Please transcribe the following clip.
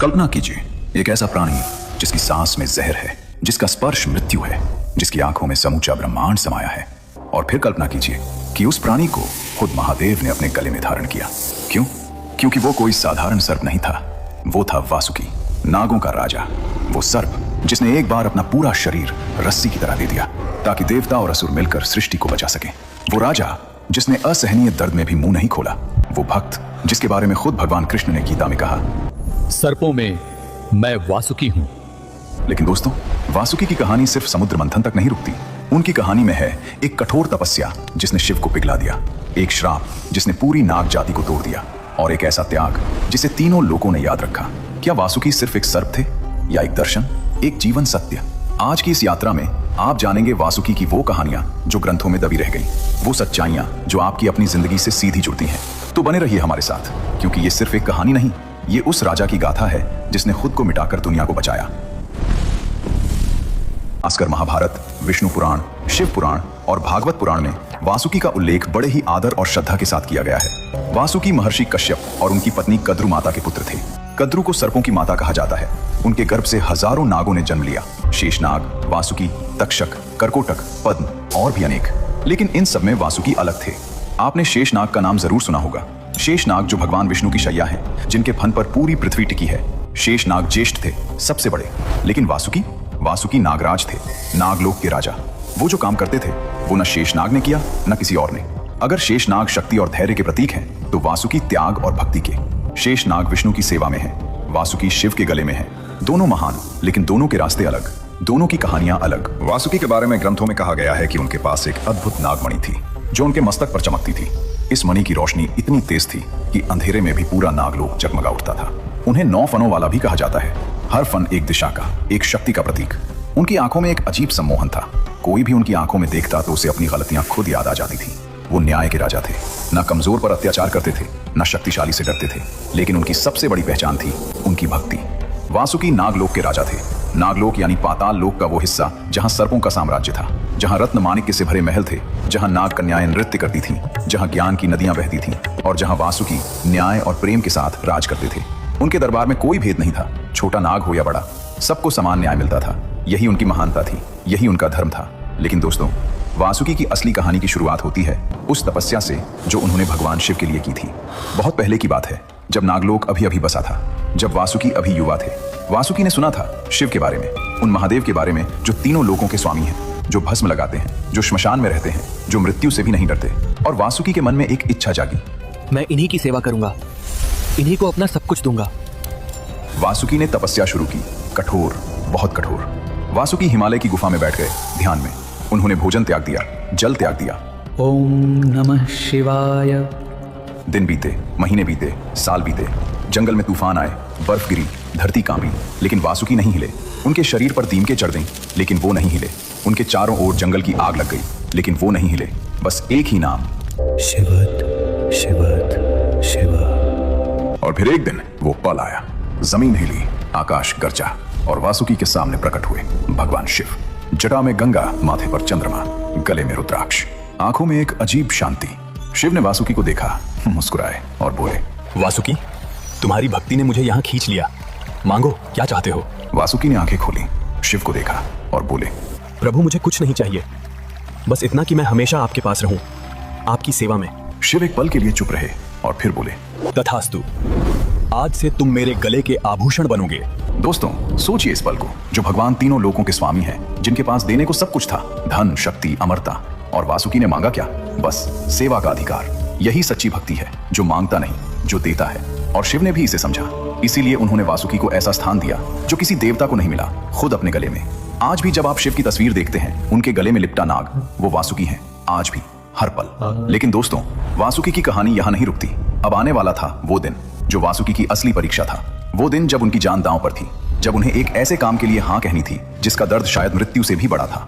कल्पना कीजिए, एक ऐसा प्राणी जिसकी सांस में जहर है, जिसका स्पर्श मृत्यु है, जिसकी आंखों में समूचा ब्रह्मांड समाया है। और फिर कल्पना कीजिए कि उस प्राणी को खुद महादेव ने अपने गले में धारण किया। क्यों? क्योंकि वो कोई साधारण सर्प नहीं था, वो था वासुकी, नागों का राजा। वो सर्प जिसने एक बार अपना पूरा शरीर रस्सी की तरह दे दिया ताकि देवता और असुर मिलकर सृष्टि को बचा सके। वो राजा जिसने असहनीय दर्द में भी मुंह नहीं खोला। वो भक्त जिसके बारे में खुद भगवान कृष्ण ने गीता में कहा, सर्पों में मैं वासुकी हूं। लेकिन दोस्तों, वासुकी की कहानी सिर्फ समुद्र मंथन तक नहीं रुकती। उनकी कहानी में है एक कठोर तपस्या जिसने शिव को पिघला दिया, एक श्राप जिसने पूरी नाग जाति को तोड़ दिया, और एक ऐसा त्याग जिसे तीनों लोगों ने याद रखा। क्या वासुकी सिर्फ एक सर्प थे या एक दर्शन, एक जीवन सत्य? आज की इस यात्रा में आप जानेंगे वासुकी की वो कहानियां जो ग्रंथों में दबी रह गई, वो सच्चाइयां जो आपकी अपनी जिंदगी से सीधी जुड़ती हैं। तो बने रहिए हमारे साथ, क्योंकि ये सिर्फ एक कहानी नहीं, ये उस राजा की गाथा है जिसने खुद को मिटाकर दुनिया को बचाया। खासकर महाभारत, विष्णु पुराण, शिव पुराण और भागवत पुराण में वासुकी का उल्लेख बड़े ही आदर और श्रद्धा के साथ किया गया है। वासुकी महर्षि कश्यप और उनकी पत्नी कद्रु माता के पुत्र थे। कद्रु को सर्पों की माता कहा जाता है। उनके गर्भ से हजारों नागों ने जन्म लिया, शेषनाग, वासुकी, तक्षक, करकोटक, पद्म और भी अनेक। लेकिन इन सब में वासुकी अलग थे। आपने शेषनाग का नाम जरूर सुना होगा। शेषनाग जो भगवान विष्णु की शैया है, जिनके फन पर पूरी पृथ्वी टिकी है। शेषनाग ज्येष्ठ थे, सबसे बड़े। लेकिन वासुकी नागराज थे, नागलोक के राजा। वो जो काम करते थे वो न शेषनाग ने किया न किसी और ने। अगर शेषनाग शक्ति और धैर्य के प्रतीक हैं, तो वासुकी त्याग और भक्ति के। शेषनाग विष्णु की सेवा में है, वासुकी शिव के गले में है। दोनों महान, लेकिन दोनों के रास्ते अलग, दोनों की कहानियां अलग। वासुकी के बारे में ग्रंथों में कहा गया है कि उनके पास एक अद्भुत नागमणि थी जो उनके मस्तक पर चमकती थी। इस मणि की रोशनी इतनी तेज थी कि अंधेरे में भी पूरा नागलोक जगमगा उठता था। उन्हें 9 फनों वाला भी कहा जाता है। हर फन एक दिशा का, एक शक्ति का प्रतीक। उनकी आंखों में एक अजीब सम्मोहन था। कोई भी उनकी आंखों में देखता तो उसे अपनी गलतियां खुद याद आ जाती थी। वो न्याय के राजा थे, न कमजोर पर अत्याचार करते थे, न शक्तिशाली से डरते थे। लेकिन उनकी सबसे बड़ी पहचान थी उनकी भक्ति। वासुकी नागलोक के राजा थे। नागलोक यानी पाताल लोक का वो हिस्सा जहां सर्पों का साम्राज्य था, जहां रत्न माणिक्य से भरे महल थे, जहां नाग कन्याएं नृत्य करती थीं, जहां ज्ञान की नदियां बहती थीं, और जहां वासुकी न्याय और प्रेम के साथ राज करते थे। उनके दरबार में कोई भेद नहीं था, छोटा नाग हो या बड़ा, सबको समान न्याय मिलता था। यही उनकी महानता थी, यही उनका धर्म था। लेकिन दोस्तों, वासुकी की असली कहानी की शुरुआत होती है उस तपस्या से जो उन्होंने भगवान शिव के लिए की थी। बहुत पहले की बात है, जब नागलोक अभी अभी बसा था, जब वासुकी अभी युवा थे। वासुकी ने सुना था शिव के बारे में, उन महादेव के बारे में जो तीनों लोकों के स्वामी हैं, जो भस्म लगाते हैं, जो श्मशान में रहते हैं, जो मृत्यु से भी नहीं डरते। और वासुकी के मन में एक इच्छा जागी, मैं इन्हीं की सेवा करूंगा, इन्हीं को अपना सब कुछ दूंगा। वासुकी ने तपस्या शुरू की, कठोर, बहुत कठोर। वासुकी हिमालय की गुफा में बैठ गए ध्यान में। उन्होंने भोजन त्याग दिया, जल त्याग दिया। ओम नमः शिवाय। दिन बीते, महीने बीते, साल बीते। जंगल में तूफान आए, बर्फ गिरी, धरती कांपी, लेकिन वासुकी नहीं हिले। उनके शरीर पर दीमकें चढ़ गईं, लेकिन वो नहीं हिले। उनके चारों ओर जंगल की आग लग गई, लेकिन वो नहीं हिले। बस एक ही नाम, शिवत शिवत शिवा। और फिर एक दिन वो पल आया, जमीन हिली, आकाश गरजा, और वासुकी के सामने प्रकट हुए भगवान शिव। जटा में गंगा, माथे पर चंद्रमा, गले में रुद्राक्ष, आंखों में एक अजीब शांति। शिव ने वासुकी को देखा, मुस्कुराए और बोले, वासुकी, तुम्हारी भक्ति ने मुझे यहाँ खींच लिया, मांगो क्या चाहते हो। वासुकी ने आंखें खोली, शिव को देखा और बोले, प्रभु मुझे कुछ नहीं चाहिए, बस इतना कि मैं हमेशा आपके पास रहूं, आपकी सेवा में। शिव एक पल के लिए चुप रहे और फिर बोले, तथास्तु, आज से तुम मेरे गले के आभूषण बनोगे। दोस्तों, सोचिए इस पल को, जो भगवान तीनों लोकों के स्वामी हैं, जिनके पास देने को सब कुछ था, धन, शक्ति, अमरता। और वासुकी ने मांगा क्या? बस सेवा का अधिकार। यही सच्ची भक्ति है, जो मांगता नहीं, जो देता है। और शिव ने भी इसे समझा, इसीलिए उन्होंने वासुकी को ऐसा स्थान दिया जो किसी देवता को नहीं मिला, खुद अपने गले में। आज भी जब आप शिव की तस्वीर देखते हैं, उनके गले में लिपटा नाग, वो वासुकी हैं, आज भी, हर पल। लेकिन दोस्तों, वासुकी की कहानी यहाँ नहीं रुकती। अब आने वाला था वो दिन जो वासुकी की असली परीक्षा था। वो दिन जब उनकी जान दांव पर थी, जब उन्हें एक ऐसे काम के लिए हाँ कहनी थी जिसका दर्द शायद मृत्यु से भी बड़ा था।